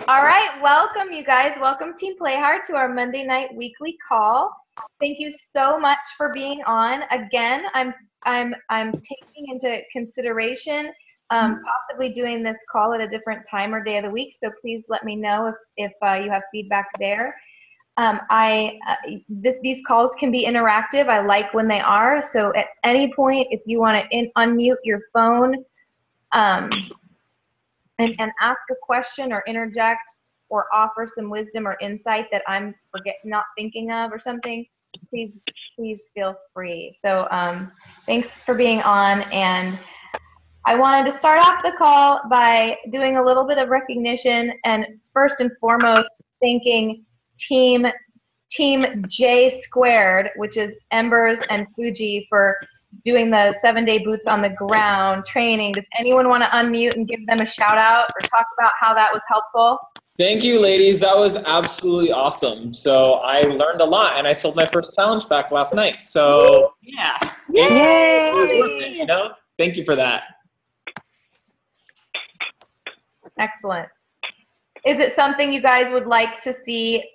All right, welcome you guys. Welcome Team Play Hard to our Monday night weekly call. Thank you so much for being on. Again, I'm taking into consideration possibly doing this call at a different time or day of the week. So please let me know if you have feedback there. These calls can be interactive. I like when they are. So at any point, if you want to unmute your phone. And ask a question or interject or offer some wisdom or insight that I'm not thinking of or something, please feel free. So thanks for being on. And I wanted to start off the call by doing a little bit of recognition and first and foremost thanking Team J Squared, which is Embers and Fuji, for doing the 7-day boots on the ground training. Does anyone want to unmute and give them a shout out or talk about how that was helpful? Thank you, ladies. That was absolutely awesome. So I learned a lot, and I sold my first challenge back last night. So yeah, it was worth it. Thank you for that. Excellent. Is it something you guys would like to see?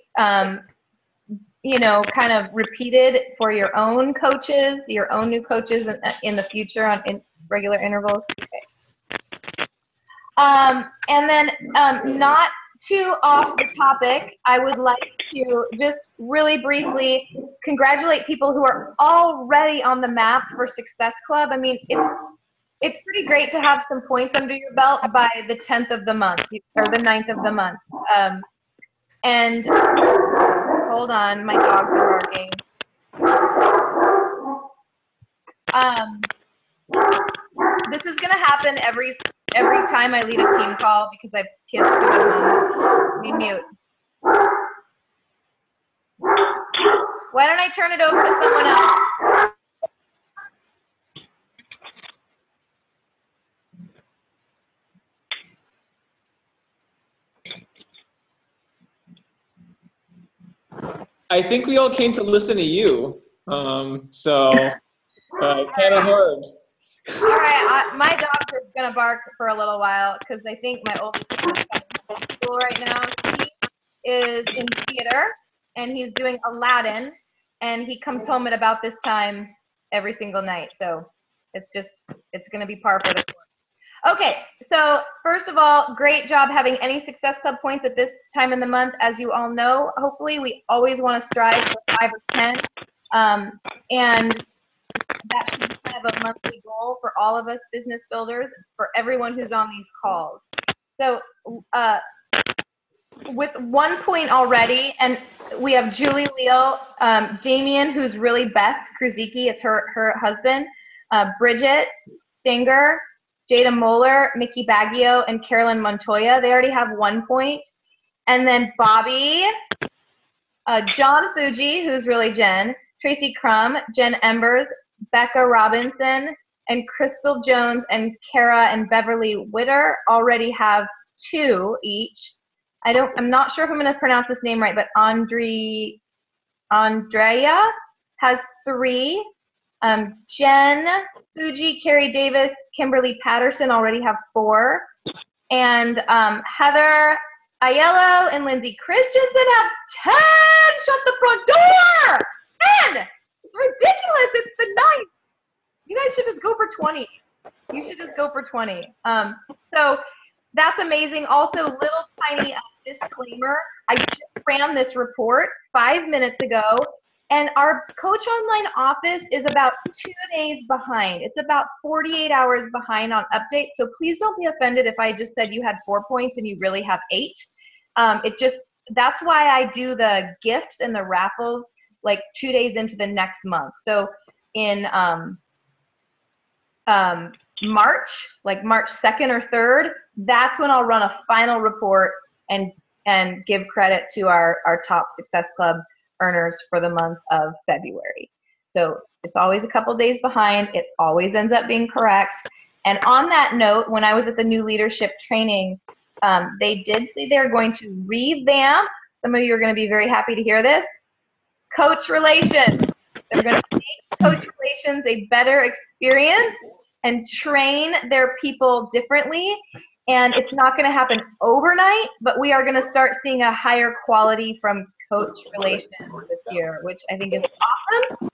Kind of repeated for your own coaches, your own new coaches in the future in regular intervals? Okay. And then not too off the topic, I would like to just really briefly congratulate people who are already on the map for Success Club. I mean, it's pretty great to have some points under your belt by the 10th of the month or the 9th of the month. And hold on, my dogs are barking. This is gonna happen every time I lead a team call because I have kids coming home. Let me mute. Why don't I turn it over to someone else? I think we all came to listen to you. So kind of hard. All right, my dogs are gonna bark for a little while because I think my oldest is at school right now. He is in theater and he's doing Aladdin, and he comes home at about this time every single night. So it's gonna be par for the course. Okay, so first of all, great job having any Success Club points at this time in the month. As you all know, hopefully we always want to strive for 5 or 10, and that should be kind of a monthly goal for all of us business builders, for everyone who's on these calls. So with 1 point already, and we have Julie Leal, Damien, who's really Beth Kruzicki, it's her husband, Bridget Stinger, Jada Moeller, Mickey Baggio, and Carolyn Montoya. They already have 1 point. And then Bobby, John Fuji, who's really Jen, Tracy Crum, Jen Embers, Becca Robinson, and Crystal Jones and Kara and Beverly Witter already have 2 each. I'm not sure if I'm going to pronounce this name right, but Andrea has 3. Jen Fuji, Carrie Davis, Kimberly Patterson already have 4. And Heather Aiello and Lindsay Christensen have 10. Shut the front door! 10! It's ridiculous. It's the 9th. You guys should just go for 20. You should just go for 20. So that's amazing. Also, little tiny disclaimer. I just ran this report 5 minutes ago, and our Coach Online office is about 2 days behind. It's about 48 hours behind on updates. So please don't be offended if I just said you had 4 points and you really have 8. That's why I do the gifts and the raffles like 2 days into the next month. So in March, like March 2nd or 3rd, that's when I'll run a final report and give credit to our top Success Club earners for the month of February. So it's always a couple days behind. It always ends up being correct. And on that note, when I was at the new leadership training, they did say they're going to revamp, some of you are going to be very happy to hear this, coach relations. They're going to make coach relations a better experience and train their people differently. And it's not going to happen overnight, but we are going to start seeing a higher quality from coach relations this year, which I think is awesome.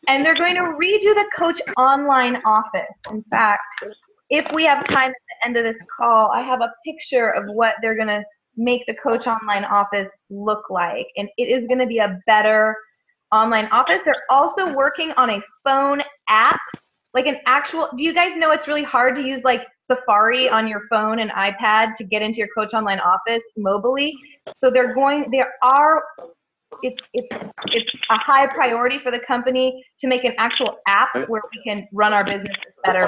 And they're going to redo the coach online office. In fact, if we have time at the end of this call, I have a picture of what they're going to make the coach online office look like. And it is going to be a better online office. They're also working on a phone app, like an actual, do you guys know it's really hard to use like Safari on your phone and iPad to get into your coach online office mobily? So it's a high priority for the company to make an actual app where we can run our businesses better.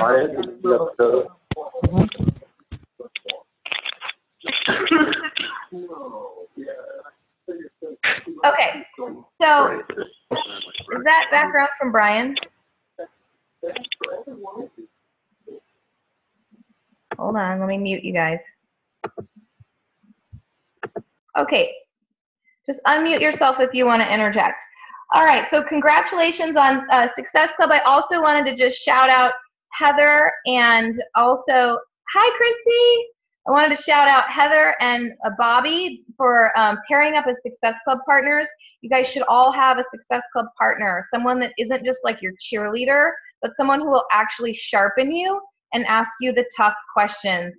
Okay, so is that background from Brian? Hold on, let me mute you guys. Okay, just unmute yourself if you want to interject. All right, so congratulations on Success Club. I also wanted to just shout out Heather and also, hi Christy. I wanted to shout out Heather and Bobby for pairing up as Success Club partners. You guys should all have a Success Club partner, someone that isn't just like your cheerleader, but someone who will actually sharpen you and ask you the tough questions.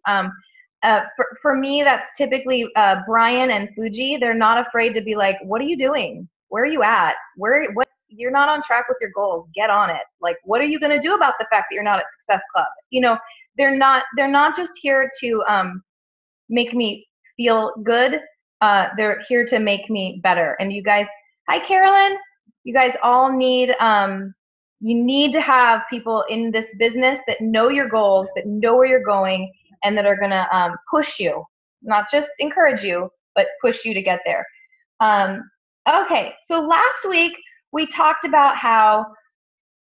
For me, that's typically Brian and Fuji. They're not afraid to be like, what are you doing? Where are you at? What? You're not on track with your goals. Get on it. Like, what are you going to do about the fact that you're not at Success Club? You know, they're not just here to make me feel good. They're here to make me better. And you guys, hi Carolyn. You guys all need, you need to have people in this business that know your goals, that know where you're going, and that are gonna push you, not just encourage you, but push you to get there. Okay, so last week we talked about how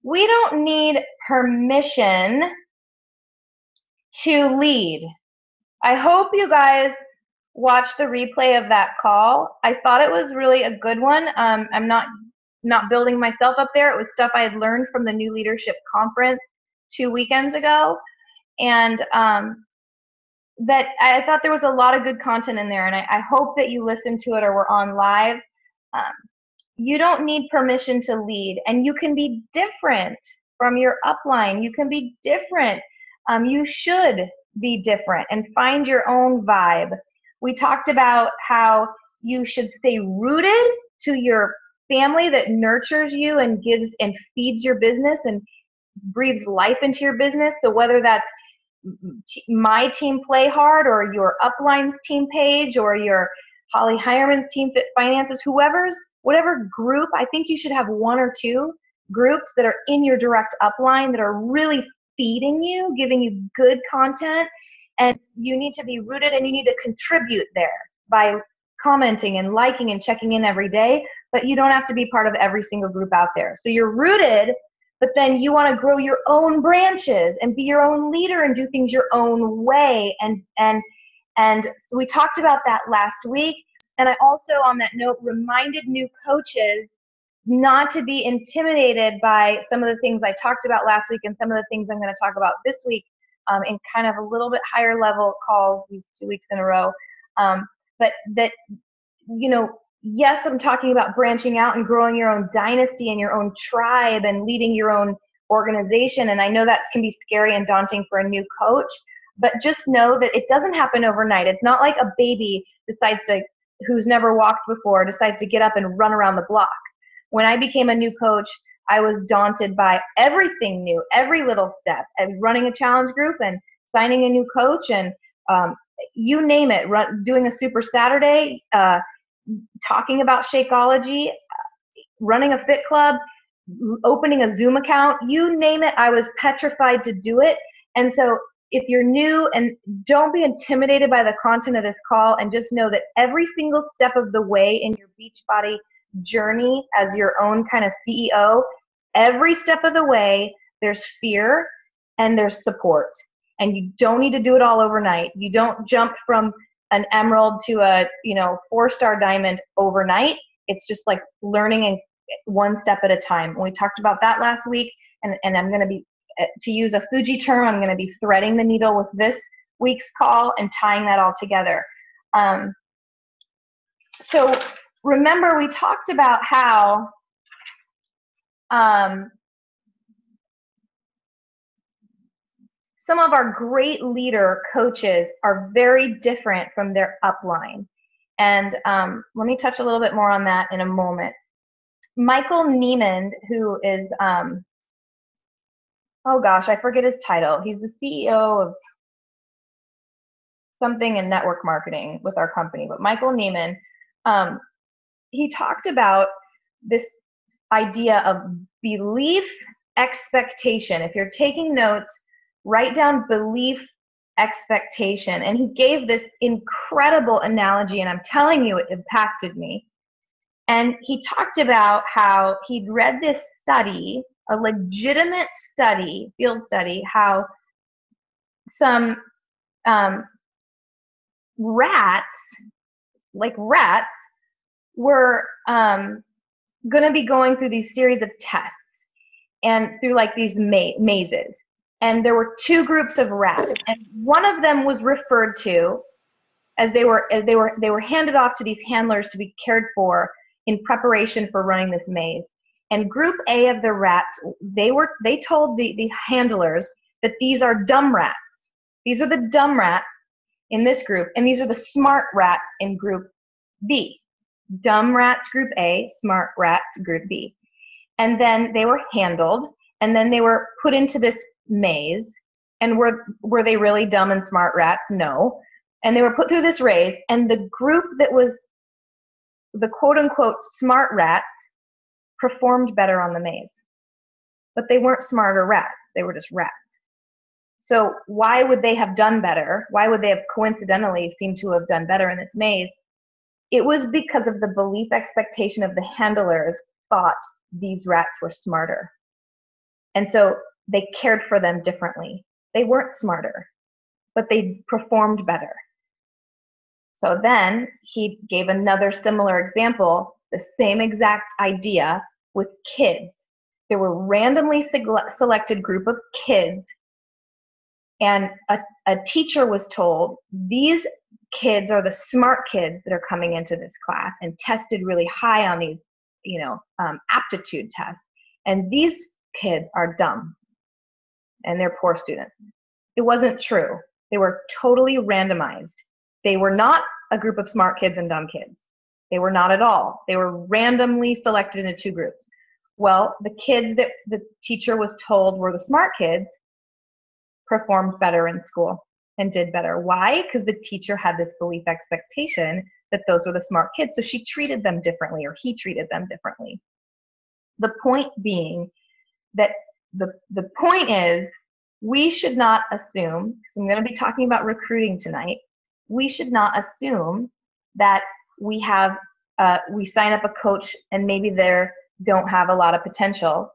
we don't need permission to lead. I hope you guys watched the replay of that call. I thought it was really a good one. I'm not building myself up there. It was stuff I had learned from the New Leadership Conference 2 weekends ago. And that I thought there was a lot of good content in there. And I hope that you listened to it or were on live. You don't need permission to lead. And you can be different from your upline. You can be different. You should be different and find your own vibe. We talked about how you should stay rooted to your family that nurtures you and gives and feeds your business and breathes life into your business. So whether that's my team Play Hard or your upline's team Page or your Holly Hireman's team Fit Finances, whatever group, I think you should have 1 or 2 groups that are in your direct upline that are really feeding you, giving you good content, and you need to be rooted and you need to contribute there by commenting and liking and checking in every day, but you don't have to be part of every single group out there. So you're rooted, but then you want to grow your own branches and be your own leader and do things your own way. And so we talked about that last week. And I also, on that note, reminded new coaches not to be intimidated by some of the things I talked about last week and some of the things I'm going to talk about this week in kind of a little bit higher level calls these 2 weeks in a row. But that, you know, yes, I'm talking about branching out and growing your own dynasty and your own tribe and leading your own organization. And I know that can be scary and daunting for a new coach, but just know that it doesn't happen overnight. It's not like a baby who's never walked before decides to get up and run around the block. When I became a new coach, I was daunted by everything new, every little step, and running a challenge group and signing a new coach and you name it, doing a Super Saturday, talking about Shakeology, running a fit club, opening a Zoom account, you name it, I was petrified to do it. And so if you're new, and don't be intimidated by the content of this call, and just know that every single step of the way in your Beachbody journey as your own kind of CEO, every step of the way, there's fear and there's support. And you don't need to do it all overnight. You don't jump from an emerald to a 4-star diamond overnight. It's just like learning in one step at a time. We talked about that last week, and I'm going to be, to use a Fuji term, I'm going to be threading the needle with this week's call and tying that all together. So remember, we talked about how some of our great leader coaches are very different from their upline. And let me touch a little bit more on that in a moment. Michael Neiman, who is, oh gosh, I forget his title. He's the CEO of something in network marketing with our company. But Michael Neiman, he talked about this idea of belief expectation. If you're taking notes, write down belief expectation. And he gave this incredible analogy, and I'm telling you, it impacted me. And he talked about how he'd read this study, a legitimate study, field study, how some rats, were going to be going through these series of tests and through like these mazes. And there were two groups of rats, and one of them was referred to as they were handed off to these handlers to be cared for in preparation for running this maze. And group A of the rats, they told the handlers that these are dumb rats. These are the dumb rats in this group, and these are the smart rats in group B. Dumb rats group A, smart rats group B. And then they were handled, and then they were put into this maze. And were they really dumb and smart rats? No. And they were put through this maze, and the group that was the quote-unquote smart rats performed better on the maze. But they weren't smarter rats. They were just rats. So why would they have done better? Why would they have coincidentally seemed to have done better in this maze? It was because of the belief expectation of the handlers thought these rats were smarter. And so they cared for them differently. They weren't smarter, but they performed better. So then he gave another similar example, the same exact idea with kids. There were randomly selected group of kids, and a teacher was told, these kids are the smart kids that are coming into this class, and tested really high on these, aptitude tests. And these kids are dumb, and they're poor students. It wasn't true. They were totally randomized. They were not a group of smart kids and dumb kids. They were not at all. They were randomly selected into two groups. Well, the kids that the teacher was told were the smart kids performed better in school and did better. Why? Because the teacher had this belief expectation that those were the smart kids, so she treated them differently, or he treated them differently. The point being that the point is, we should not assume, because I'm going to be talking about recruiting tonight, we should not assume that we sign up a coach and maybe they don't have a lot of potential,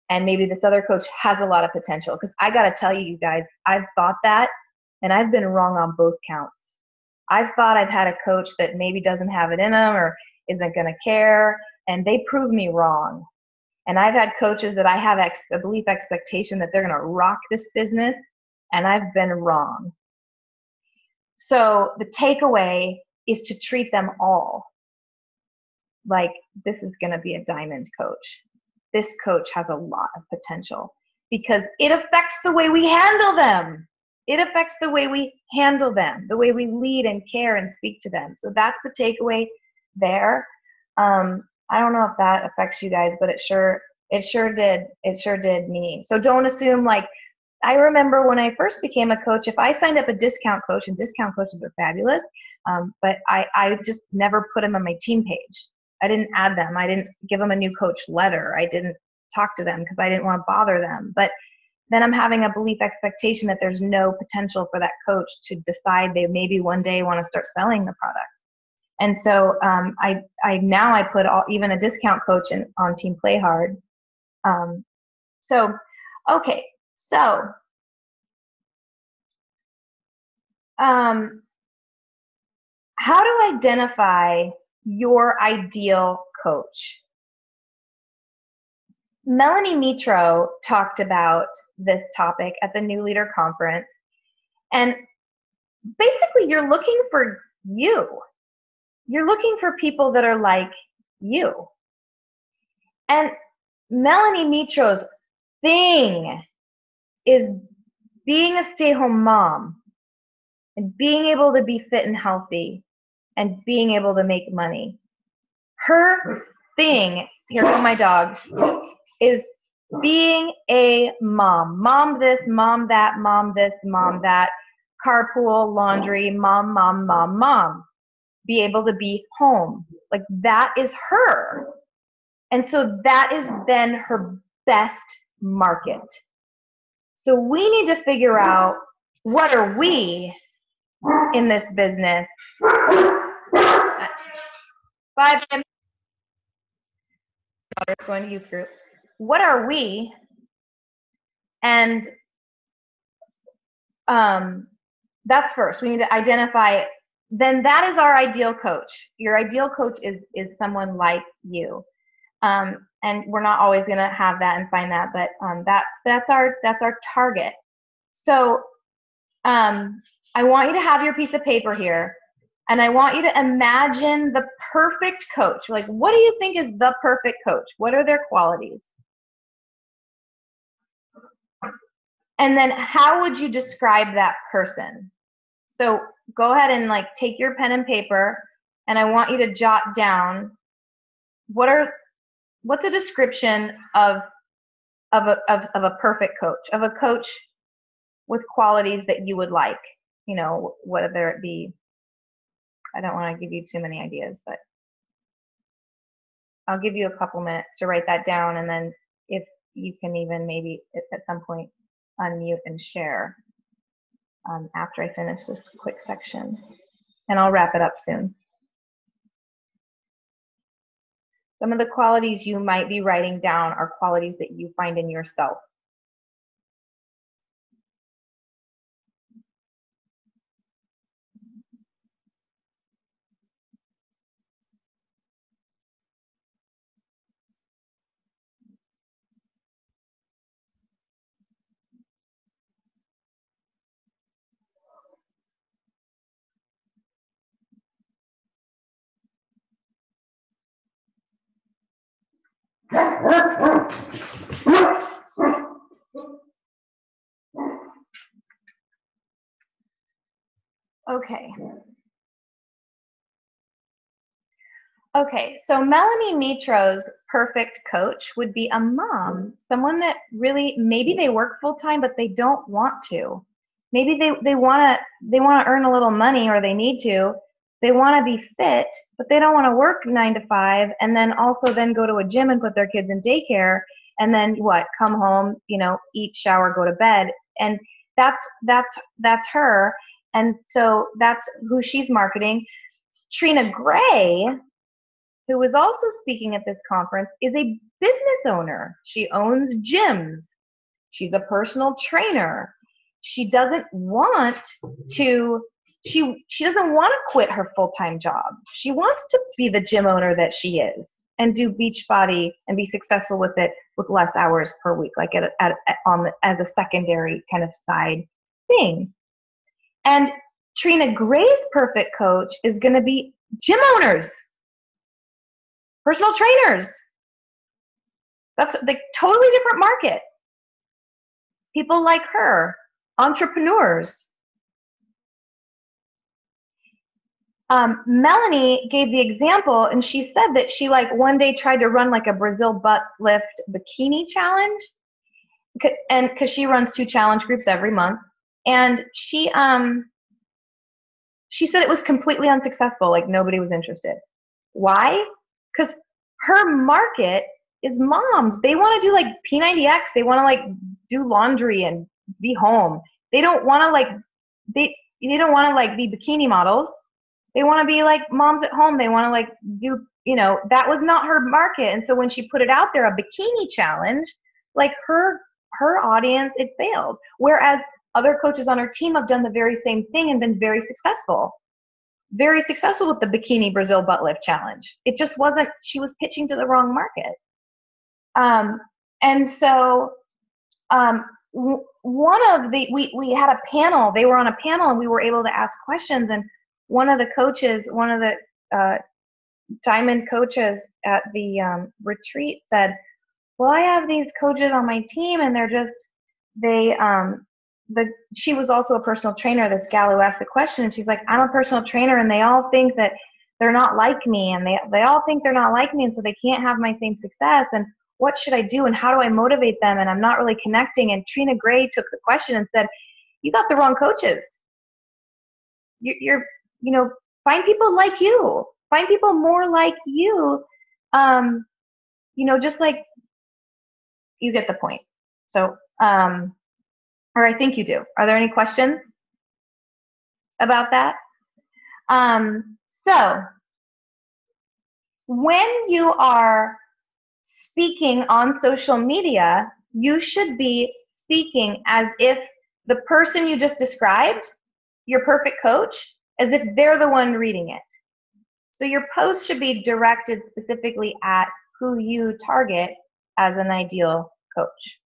and maybe this other coach has a lot of potential. Because I got to tell you guys, I've thought that, and I've been wrong on both counts. I've thought I've had a coach that maybe doesn't have it in them or isn't going to care, and they prove me wrong. And I've had coaches that I have a belief expectation that they're going to rock this business, and I've been wrong. So the takeaway is to treat them all like this is going to be a diamond coach. This coach has a lot of potential, because it affects the way we handle them. It affects the way we handle them, the way we lead and care and speak to them. So that's the takeaway there. I don't know if that affects you guys, but it sure did. It sure did me. So don't assume, like, I remember when I first became a coach, if I signed up a discount coach, and discount coaches are fabulous, but I just never put them on my team page. I didn't add them. I didn't give them a new coach letter. I didn't talk to them because I didn't want to bother them. But then I'm having a belief expectation that there's no potential for that coach to decide they maybe one day want to start selling the product. And so I put even a discount coach on Team Play Hard. Okay. So, how to identify your ideal coach? Melanie Mitro talked about this topic at the New Leader Conference, and basically you're looking for you. You're looking for people that are like you. And Melanie Mitro's thing is being a stay-home mom and being able to be fit and healthy and being able to make money. Her thing, here go my dogs, is being a mom. Mom this, mom that, mom this, mom that, carpool, laundry, mom, mom, mom, mom. Be able to be home. Like that is her. And so that is then her best market. So we need to figure out, what are we in this business? 5 minutes. Daughter's going to youth group. What are we? And that's first. We need to identify. Then that is our ideal coach. Your ideal coach is someone like you. And we're not always going to have that and find that, but that's our target. So I want you to have your piece of paper here, and I want you to imagine the perfect coach. Like, what do you think is the perfect coach? What are their qualities? And then how would you describe that person? So go ahead and like take your pen and paper, and I want you to jot down what's a description of a perfect coach, of a coach with qualities that you would like, you know, whether it be, I don't want to give you too many ideas, but I'll give you a couple minutes to write that down, and then if you can even maybe at some point unmute and share after I finish this quick section, and I'll wrap it up soon. Some of the qualities you might be writing down are qualities that you find in yourself. Okay, so Melanie Mitro's perfect coach would be a mom, someone that really, maybe they work full-time, but they don't want to. Maybe they want to earn a little money, or they need to. They want to be fit, but they don't want to work 9 to 5 and then also then go to a gym and put their kids in daycare and then what? Come home, you know, eat, shower, go to bed. And that's her. And so that's who she's marketing. Trina Gray, who is also speaking at this conference, is a business owner. She owns gyms. She's a personal trainer. She doesn't want to she doesn't want to quit her full-time job. She wants to be the gym owner that she is and do Beachbody and be successful with it with less hours per week, like as a secondary kind of side thing. And Trina Gray's perfect coach is going to be gym owners, personal trainers. That's the totally different market. People like her, entrepreneurs. Melanie gave the example, and she said that she like one day tried to run like a Brazil butt lift bikini challenge, and because she runs 2 challenge groups every month, and she said it was completely unsuccessful, like nobody was interested. Why? Because her market is moms. They want to do like P90X. They want to like do laundry and be home. They don't want to like they don't want to like be bikini models. They want to be like moms at home. They want to like do, you know, that was not her market. And so when she put it out there, a bikini challenge, like her audience, it failed. Whereas other coaches on her team have done the very same thing and been very successful. Very successful with the bikini Brazil butt lift challenge. It just wasn't, she was pitching to the wrong market. And so one of the, we had a panel, they were on a panel and we were able to ask questions, and one of the coaches, one of the diamond coaches at the retreat said, well, I have these coaches on my team and they're just, she was also a personal trainer, this gal who asked the question, and she's like, I'm a personal trainer and they all think that they're not like me, and they all think they're not like me, and so they can't have my same success, and what should I do and how do I motivate them, and I'm not really connecting. And Trina Gray took the question and said, you got the wrong coaches. You're find people like you, find people more like you, just like, you get the point. So, or I think you do. Are there any questions about that? So when you are speaking on social media, you should be speaking as if the person you just described, your perfect coach, as if they're the one reading it. So your post should be directed specifically at who you target as an ideal coach.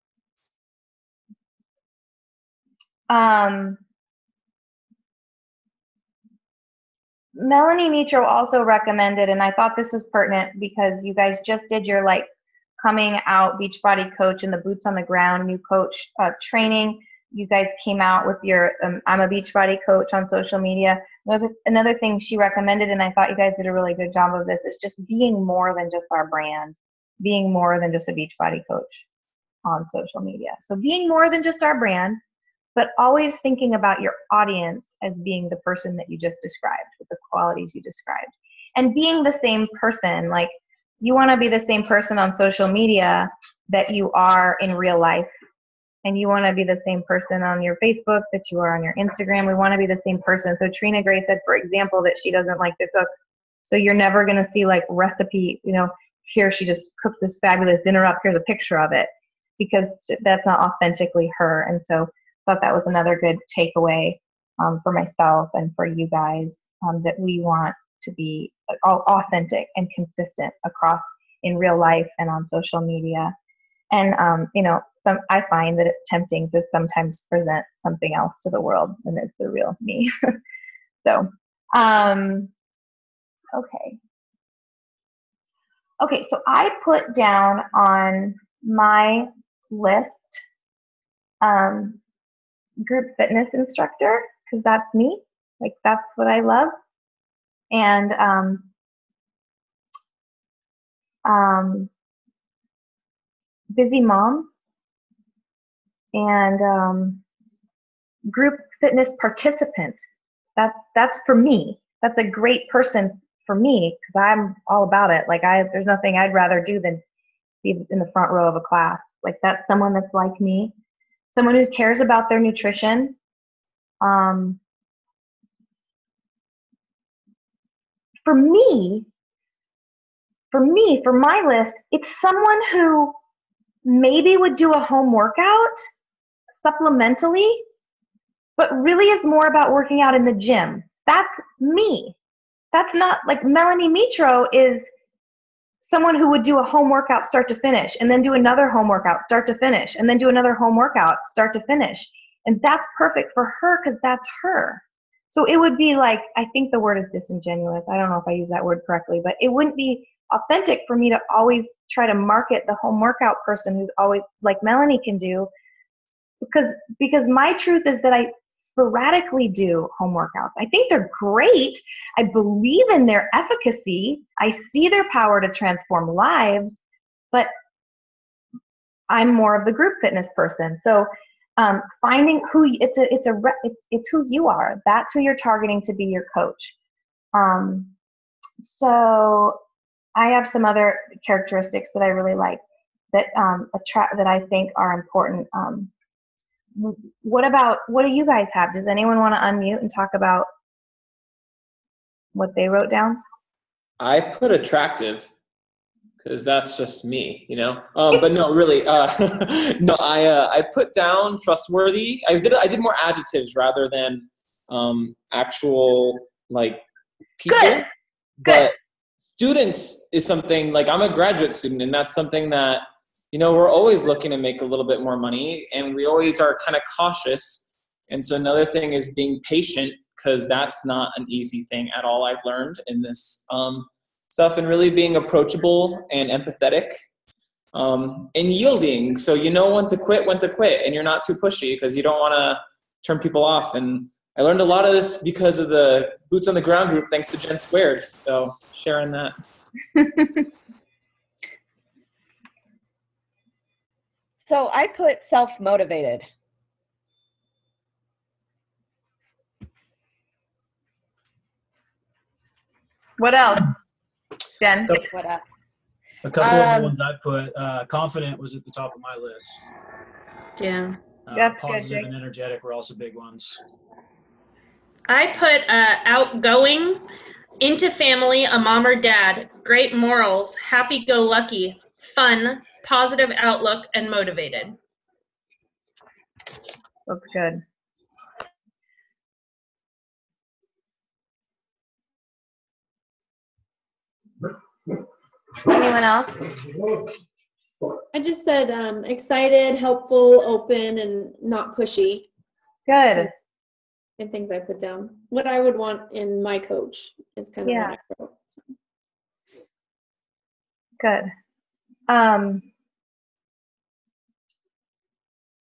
Melanie Mitro also recommended, and I thought this was pertinent because you guys just did your coming out Beachbody coach and the boots on the ground new coach training. You guys came out with your I'm a Beachbody coach on social media. Another thing she recommended, and I thought you guys did a really good job of this, is just being more than just our brand, being more than just a Beachbody coach on social media. So being more than just our brand, but always thinking about your audience as being the person that you just described, with the qualities you described. And being the same person, like you want to be the same person on social media that you are in real life. And you want to be the same person on your Facebook that you are on your Instagram. We want to be the same person. So Trina Gray said, for example, that she doesn't like to cook. So you're never going to see recipe, here she just cooked this fabulous dinner up, here's a picture of it, because that's not authentically her. And so I thought that was another good takeaway for myself and for you guys, that we want to be authentic and consistent across in real life and on social media. And, I find that it's tempting to sometimes present something else to the world than it's the real me. So, okay. Okay, so I put down on my list group fitness instructor, because that's me. That's what I love. And busy mom, and group fitness participant. That's for me. That's a great person for me, because I'm all about it. There's nothing I'd rather do than be in the front row of a class. That's someone that's like me, someone who cares about their nutrition. For my list, it's someone who maybe would do a home workout supplementally, but really is more about working out in the gym. That's me. That's not Melanie Mitro is someone who would do a home workout start to finish, and then do another home workout start to finish, and then do another home workout start to finish. And that's perfect for her, because that's her. So it would be I think the word is disingenuous. I don't know if I use that word correctly, but it wouldn't be authentic for me to always try to market the home workout person who's always like Melanie can do, because my truth is that I sporadically do home workouts. I think they're great. I believe in their efficacy. I see their power to transform lives, but I'm more of the group fitness person. So finding who it's who you are. That's who you're targeting to be your coach. So I have some other characteristics that I really like that that I think are important. What do you guys have? Does anyone want to unmute and talk about what they wrote down? I put attractive, because that's just me, but no, really, no, I put down trustworthy. I did more adjectives rather than actual people. Good. But students is something I'm a graduate student, and that's something that we're always looking to make a little bit more money, and we always are kind of cautious. And so another thing is being patient, because that's not an easy thing at all, I've learned in this stuff, and really being approachable and empathetic, and yielding. So you know when to quit, and you're not too pushy, because you don't want to turn people off. And I learned a lot of this because of the Boots on the Ground group, thanks to Jen Squared. So sharing that. So I put self-motivated. What else, Jen? What else? A couple of the ones I put, confident was at the top of my list. Yeah. That's good, Positive Jake. and energetic were also big ones. I put outgoing, into family, a mom or dad, great morals, happy-go-lucky, fun, positive outlook, and motivated. Looks good. Anyone else? I just said excited, helpful, open, and not pushy. Good. And things I put down. What I would want in my coach is kind of what I wrote. So. Good.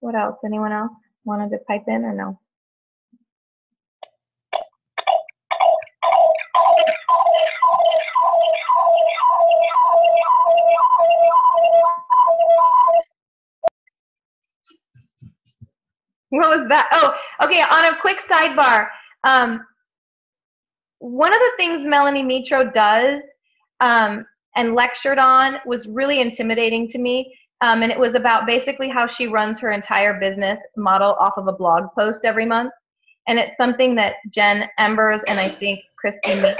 What else? Anyone else wanted to pipe in or no? What was that? Oh, okay. On a quick sidebar, one of the things Melanie Mitro does and lectured on was really intimidating to me. And it was about basically how she runs her entire business model off of a blog post every month. And it's something that Jen Embers and I think Christy Meek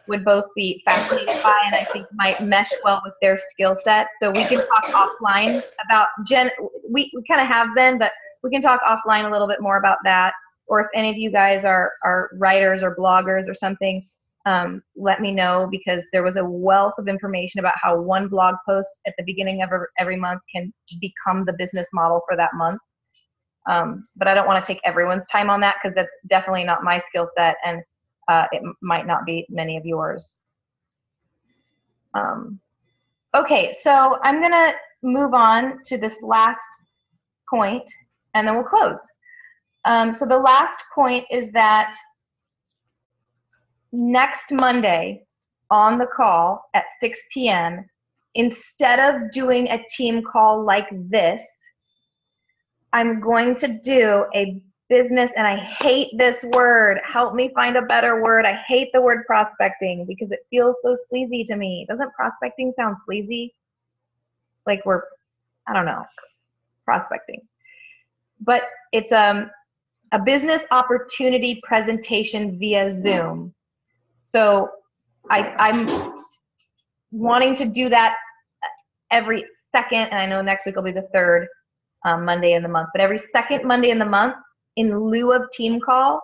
would both be fascinated by, and I think might mesh well with their skill set. So we can talk offline about Jen. We kind of have been, but we can talk offline a little bit more about that. Or if any of you guys are writers or bloggers or something, let me know, because there was a wealth of information about how one blog post at the beginning of every month can become the business model for that month. But I don't want to take everyone's time on that, because that's definitely not my skill set, and it might not be many of yours. Okay, so I'm going to move on to this last point, and then we'll close. So the last point is that next Monday on the call at 6 p.m., instead of doing a team call like this, I'm going to do a business, and I hate this word. Help me find a better word. I hate the word prospecting because it feels so sleazy to me. Doesn't prospecting sound sleazy? Like we're, I don't know, prospecting. But it's a business opportunity presentation via Zoom. So I'm wanting to do that every second, and I know next week will be the third Monday in the month, but every second Monday in the month, in lieu of team call,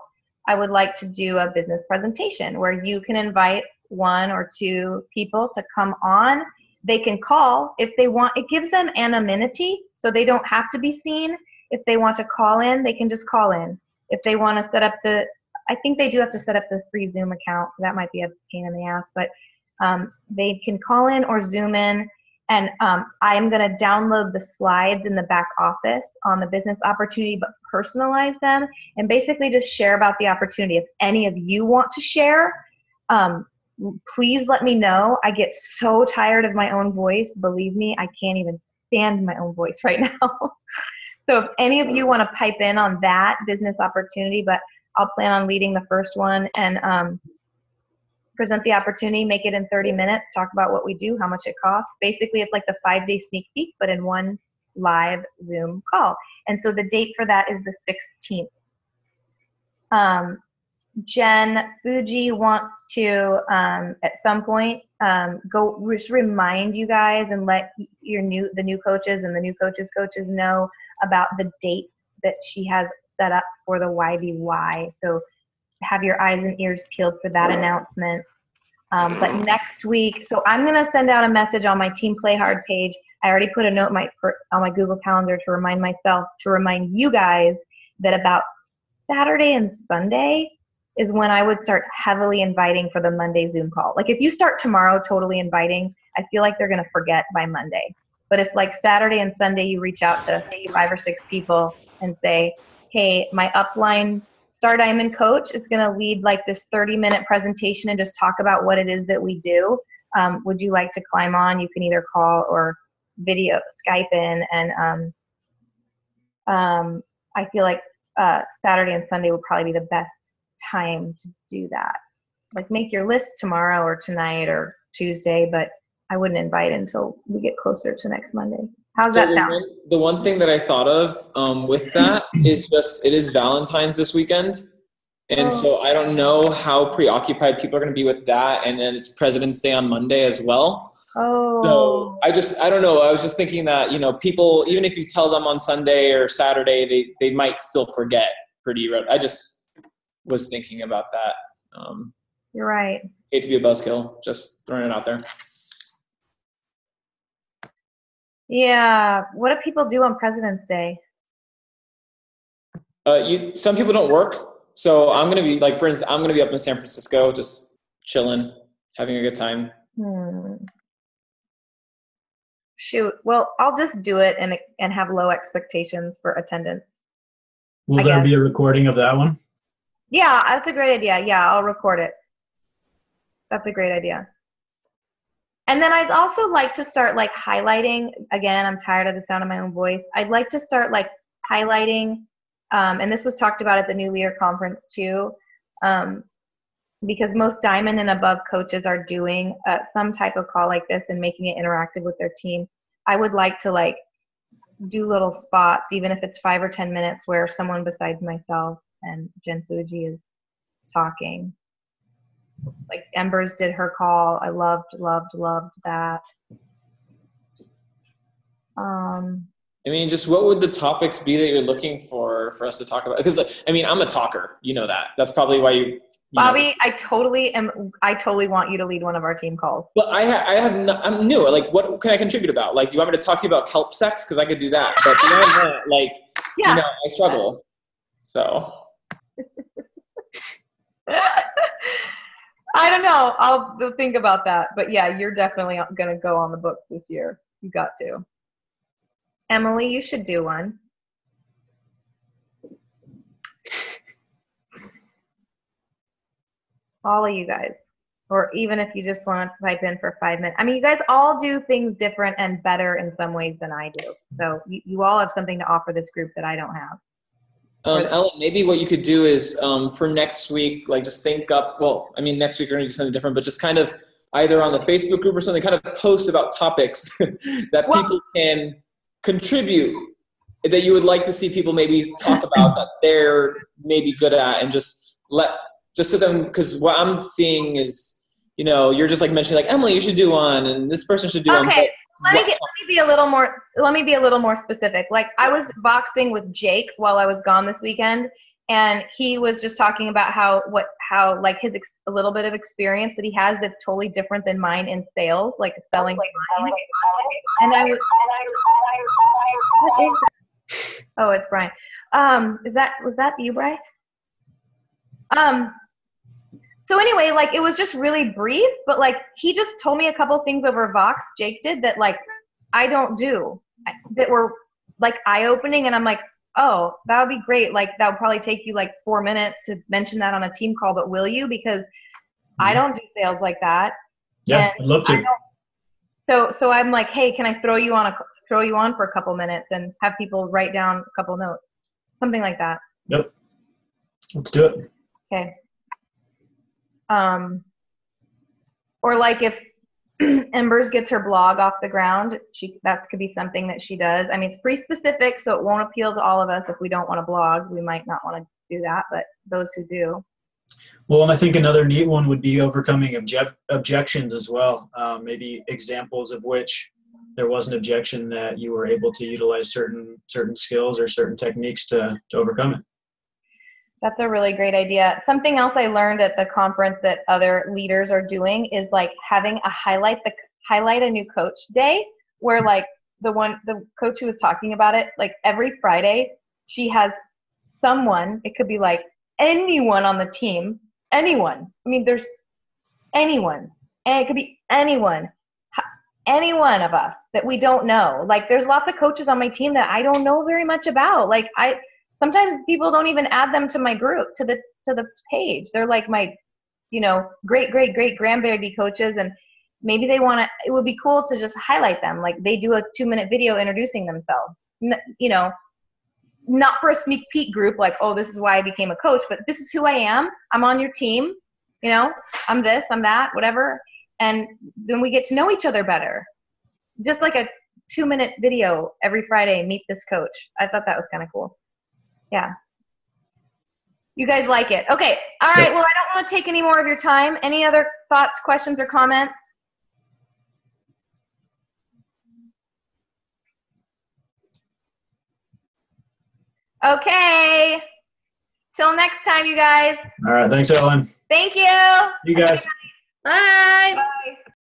I would like to do a business presentation where you can invite 1 or 2 people to come on. They can call if they want. It gives them anonymity, so they don't have to be seen. If they want to call in, they can just call in. If they want to set up I think they do have to set up the free Zoom account, so that might be a pain in the ass, but they can call in or Zoom in. And I'm going to download the slides in the back office on the business opportunity, but personalize them and basically just share about the opportunity. If any of you want to share, please let me know. I get so tired of my own voice. Believe me, I can't even stand my own voice right now. So if any of you want to pipe in on that business opportunity, but I'll plan on leading the first one and present the opportunity, make it in 30 minutes, talk about what we do, how much it costs. Basically, it's like the 5-day sneak peek, but in one live Zoom call. And so the date for that is the 16th. Jen Fuji wants to, at some point, go just remind you guys and let the new coaches and the new coaches know about the dates that she has set up for the YBY. So have your eyes and ears peeled for that announcement. But next week, so I'm going to send out a message on my Team Play Hard page. I already put a note on my Google Calendar to remind myself, to remind you guys that about Saturday and Sunday is when I would start heavily inviting for the Monday Zoom call. Like if you start tomorrow totally inviting, I feel like they're going to forget by Monday. But if like Saturday and Sunday you reach out to 5 or 6 people and say, hey, my upline Star Diamond coach is going to lead like this 30-minute presentation and just talk about what it is that we do. Would you like to climb on? You can either call or video Skype in. And I feel like Saturday and Sunday would probably be the best time to do that. Like make your list tomorrow or tonight or Tuesday, but I wouldn't invite until we get closer to next Monday. How's that sound? The one thing that I thought of with that is just, it is Valentine's this weekend. And so I don't know how preoccupied people are going to be with that. And then it's President's Day on Monday as well. So I don't know. I was just thinking that, you know, people, even if you tell them on Sunday or Saturday, they might still forget I just was thinking about that. You're right. Hate to be a buzzkill, just throwing it out there. Yeah. What do people do on President's Day? Some people don't work. So I'm going to be like, for instance, I'm going to be up in San Francisco, just chilling, having a good time. Shoot. Well, I'll just do it and have low expectations for attendance. Will there be a recording of that one? Yeah, that's a great idea. Yeah, I'll record it. That's a great idea. And then I'd also like to start like highlighting, again, I'm tired of the sound of my own voice. I'd like to start like highlighting, and this was talked about at the New Leader Conference too, because most Diamond and above coaches are doing some type of call like this and making it interactive with their team. I would like to like do little spots, even if it's 5 or 10 minutes, where someone besides myself and Jen Fuji is talking. Like Embers did her call. I loved that. I mean, just what would the topics be that you're looking for us to talk about? Because I mean, I'm a talker. You know that. That's probably why you Bobby, I totally want you to lead one of our team calls. But I'm new. Like, what can I contribute about? Like, do you want me to talk to you about kelp sex? Because I could do that. But beyond that, like, you know, I struggle. So. I don't know. I'll think about that. But yeah, you're definitely going to go on the books this year. You got to. Emily, you should do one. All of you guys. Or even if you just want to type in for 5 minutes. I mean, you guys all do things different and better in some ways than I do. So you all have something to offer this group that I don't have. Ellen, maybe what you could do is for next week, like just think up, well, I mean, next week we're going to do something different, but just kind of either on the Facebook group or something, kind of post about topics that people can contribute, that you would like to see people maybe talk about that they're maybe good at, and just so them, because what I'm seeing is, you know, you're just like mentioning like, Emily, you should do one, and this person should do one. Okay. Let me be a little more specific. Like I was boxing with Jake while I was gone this weekend, and he was just talking about how like his a little bit of experience that he has that's totally different than mine in sales, like selling. And I was, what is that? Oh, it's Brian. Was that you, Brian? So anyway, like it was just really brief, but like he just told me a couple things over Vox, Jake did, that like I don't do, that were like eye-opening, and I'm like, oh, that would be great. Like that would probably take you like 4 minutes to mention that on a team call, but will you? Because I don't do sales like that. Yeah, I'd love to. So I'm like, hey, can I throw you on for a couple minutes and have people write down a couple notes, something like that. Yep, let's do it. Okay. Or like if Embers gets her blog off the ground, that could be something that she does. I mean, it's pretty specific, so it won't appeal to all of us. If we don't want to blog, we might not want to do that, but those who do. Well, and I think another neat one would be overcoming objections as well. Maybe examples of which there was an objection that you were able to utilize certain skills or certain techniques to overcome it. That's a really great idea. Something else I learned at the conference that other leaders are doing is like having a highlight a new coach day, where like the coach who was talking about it, like every Friday, she has someone, it could be like anyone on the team, anyone. I mean, there's anyone, and it could be anyone, any one of us that we don't know. Like, there's lots of coaches on my team that I don't know very much about. Like, sometimes people don't even add them to my group, to the page. They're like my, great grandbaby coaches, and maybe they want to, it would be cool to just highlight them. Like, they do a 2-minute video introducing themselves, not for a sneak peek group, like, oh, this is why I became a coach, but this is who I am. I'm on your team, I'm this, I'm that, whatever. And then we get to know each other better. Just like a 2-minute video every Friday, meet this coach. I thought that was kind of cool. Yeah. You guys like it. Okay. All right. Well, I don't want to take any more of your time. Any other thoughts, questions, or comments? Okay. Till next time, you guys. All right. Thanks, Ellen. Thank you. You guys. Bye.